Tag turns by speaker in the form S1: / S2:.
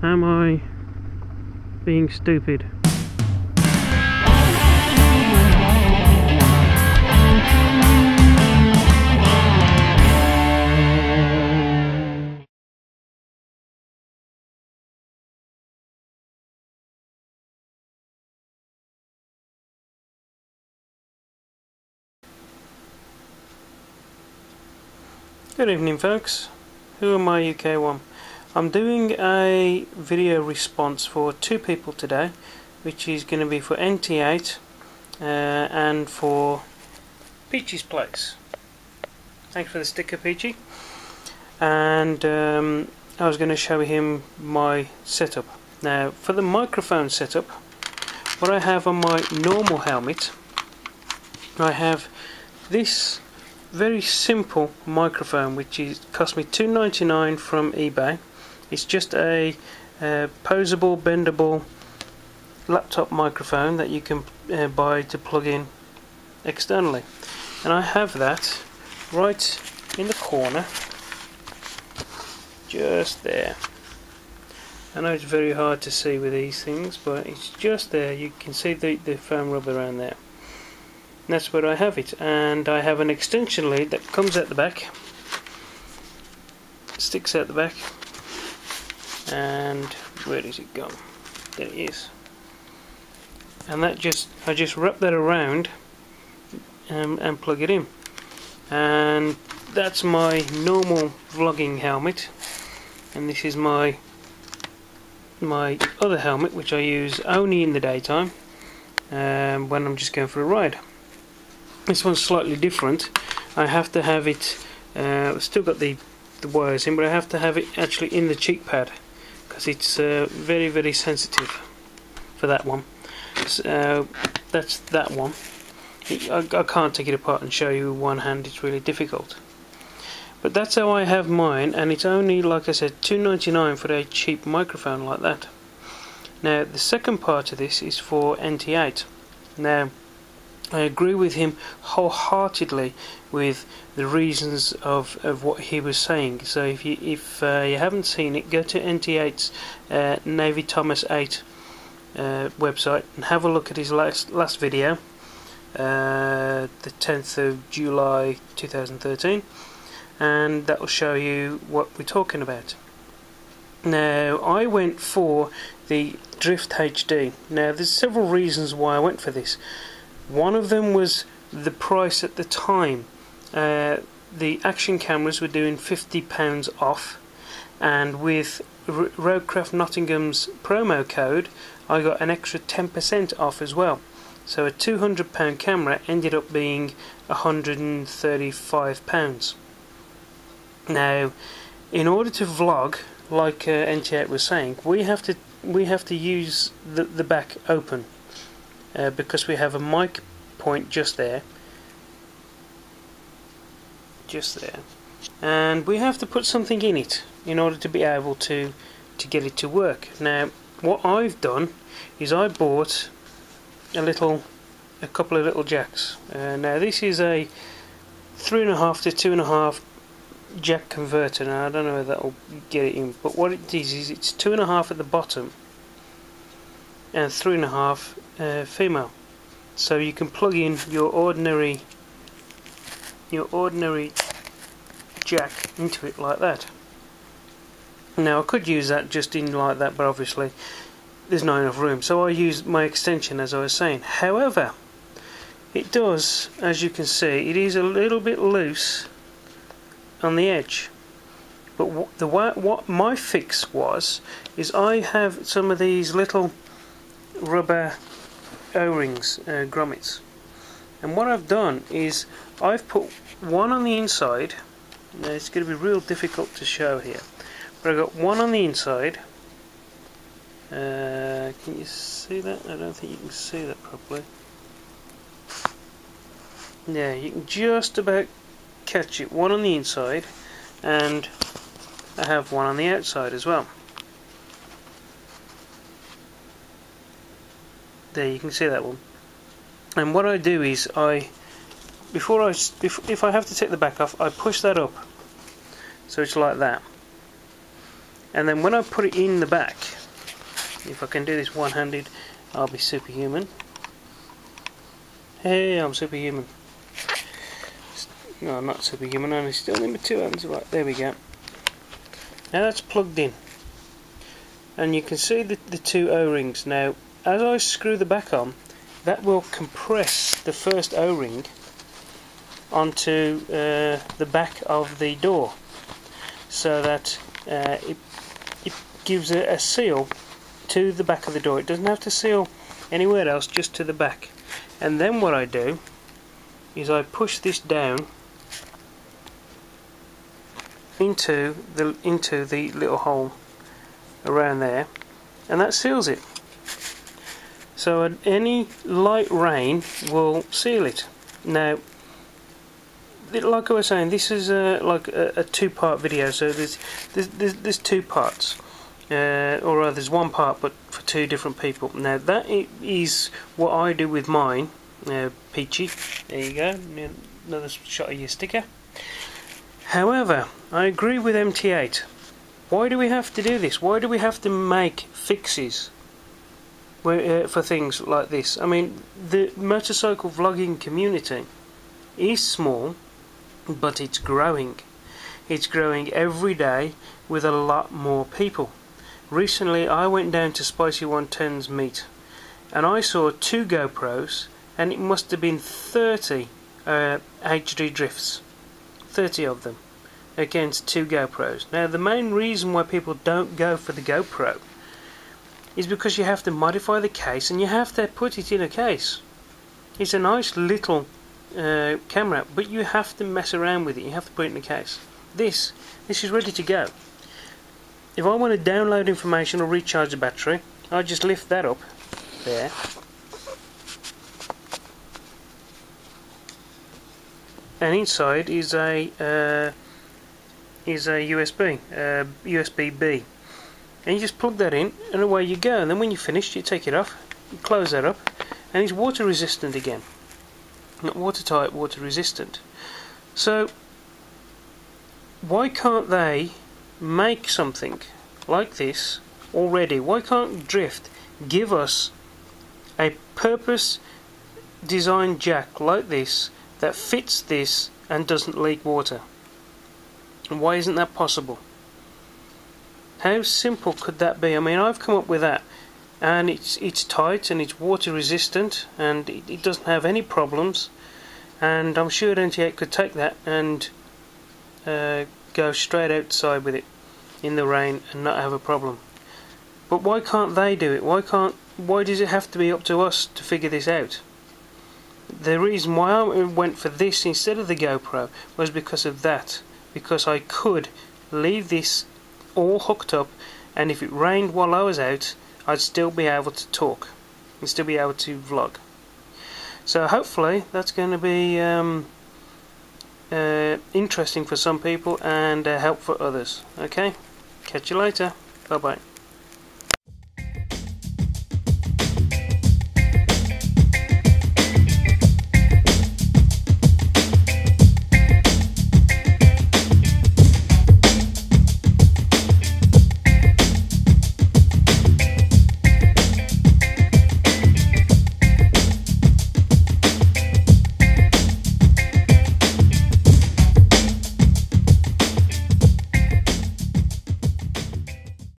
S1: Am I being stupid? Good evening, folks. Who am I, UK1? I'm doing a video response for two people today, which is going to be for NT8 and for Peachy's Place. Thanks for the sticker, Peachy. And I was going to show him my setup. Now, for the microphone setup, what I have on my normal helmet, I have this very simple microphone, which cost me $2.99 from eBay. It's just a posable, bendable laptop microphone that you can buy to plug in externally, and I have that right in the corner, just there. I know it's very hard to see with these things, but it's just there. You can see the foam rubber around there. And that's where I have it, and I have an extension lead that comes out the back, sticks out the back, and where does it go? There it is. And that I just wrap that around and plug it in, and that's my normal vlogging helmet. And this is my other helmet, which I use only in the daytime when I'm just going for a ride. This one's slightly different. I have to have it, I've still got the wires in, but I have to have it actually in the cheek pad, because it's very, very sensitive for that one. So that's that one. I can't take it apart and show you with one hand, it's really difficult. But that's how I have mine, and it's only, like I said, $2.99 for a cheap microphone like that. Now, the second part of this is for NT8. Now, I agree with him wholeheartedly with the reasons of what he was saying. So if you haven't seen it, go to NT8's Navy Thomas 8 website and have a look at his last video, the 10th of July 2013, and that will show you what we're talking about. Now, I went for the Drift HD. Now, there's several reasons why I went for this. One of them was the price at the time. The action cameras were doing £50 off, and with Roadcraft Nottingham's promo code I got an extra 10% off as well. So a £200 camera ended up being £135. Now, in order to vlog, like NT8 was saying, we have to use the back open. Because we have a mic point just there, and we have to put something in it in order to be able to get it to work. Now, what I've done is I bought a couple of little jacks. Now, this is a 3.5 to 2.5 jack converter. Now, I don't know if that will get it in, but what it is it's 2.5 at the bottom and 3.5 female, so you can plug in your ordinary jack into it like that. Now, I could use that just in like that, but obviously there's not enough room, so I use my extension, as I was saying. However, it does, as you can see, it is a little bit loose on the edge. But what my fix is I have some of these little rubber O-rings, grommets, and what I've done is I've put one on the inside. Now, it's going to be real difficult to show here, but I've got one on the inside. Can you see that? I don't think you can see that properly. Yeah, you can just about catch it. One on the inside, and I have one on the outside as well. There, you can see that one. And what I do is if I have to take the back off, I push that up so it's like that. and then when I put it in the back, if I can do this one-handed, I'll be superhuman. Hey, I'm superhuman. No, I'm not superhuman, I'm still in my two hands. Right, there we go. Now that's plugged in, and you can see the two O-rings. Now as I screw the back on, that will compress the first O-ring onto the back of the door, so that it gives a seal to the back of the door. It doesn't have to seal anywhere else, just to the back. And then what I do is I push this down into the little hole around there, and that seals it. So any light rain will seal it. Now, like I was saying, this is like a two-part video, so there's two parts, or rather there's one part but for two different people. Now that is what I do with mine, Peachy. There you go, another shot of your sticker. However, I agree with MT8. Why do we have to do this? Why do we have to make fixes for things like this? I mean, the motorcycle vlogging community is small, but it's growing. It's growing every day with a lot more people. Recently I went down to Spicy 110's meet, and I saw 2 GoPros, and it must have been 30 HD drifts. 30 of them against 2 GoPros. Now the main reason why people don't go for the GoPro is because you have to modify the case, and you have to put it in a case. It's a nice little camera, but you have to mess around with it. You have to put it in a case. This is ready to go. If I want to download information or recharge the battery, I just lift that up there, and inside is a USB-B, and you just plug that in, and away you go. And then when you're finished, you take it off, you close that up, and it's water resistant again. Not watertight, water resistant. So why can't they make something like this already? Why can't Drift give us a purpose designed jack like this that fits this and doesn't leak water? And why isn't that possible? How simple could that be? I mean, I've come up with that, and it's tight and it's water resistant, and it doesn't have any problems, and I'm sure NT8 could take that and go straight outside with it in the rain and not have a problem. But why can't they do it? Why does it have to be up to us to figure this out? The reason why I went for this instead of the GoPro was because of that. Because I could leave this all hooked up, and if it rained while I was out, I'd still be able to talk and still be able to vlog. So hopefully that's going to be interesting for some people and help for others. Okay, catch you later. Bye bye.